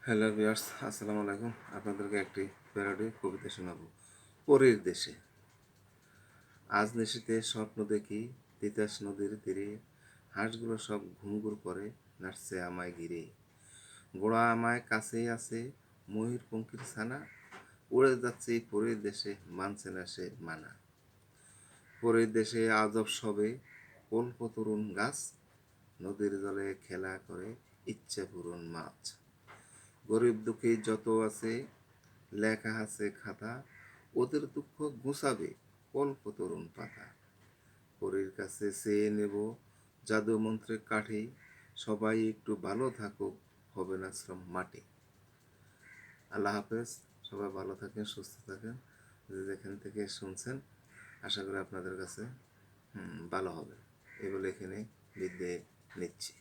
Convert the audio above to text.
Hello viewers, আসসালামু আলাইকুম। আপনাদেরকে একটি প্যারোডি কবিতা শোনাবো। পরীর দেশে। আজ নিশীথে স্বপ্ন দেখি তিতাস নদীর তীরে, হাঁসগুলো সব ঘুমঘুর করে নাচছে আমায় ঘিরে। গোড়া আমায় কাছেই আছে, ময়ূর পঙ্খির ছানা, উড়ে যাচ্ছে এই পরীর দেশে, মানছে না সে মানা। পরীর দেশে আজব সবে কল্পতরুণ গাছ, নদীর জলে খেলা করে ইচ্ছে পূরণ মাছ। গরিব দুঃখী যত আছে লেখা আছে খাতা, ওদের দুঃখ ঘুচাবে কল্পতরুণ পাতা। পরীর কাছে চেয়ে নেব জাদু মন্ত্রের কাঠি, সবাই একটু ভালো থাকুক, হবে না শ্রম মাটি। আল্লাহ হাফেজ। সবাই ভালো থাকেন, সুস্থ থাকেন। যে যেখান থেকে শুনছেন, আশা করি আপনাদের কাছে ভালো হবে। এই বলে এখানে বিদায় নিচ্ছি।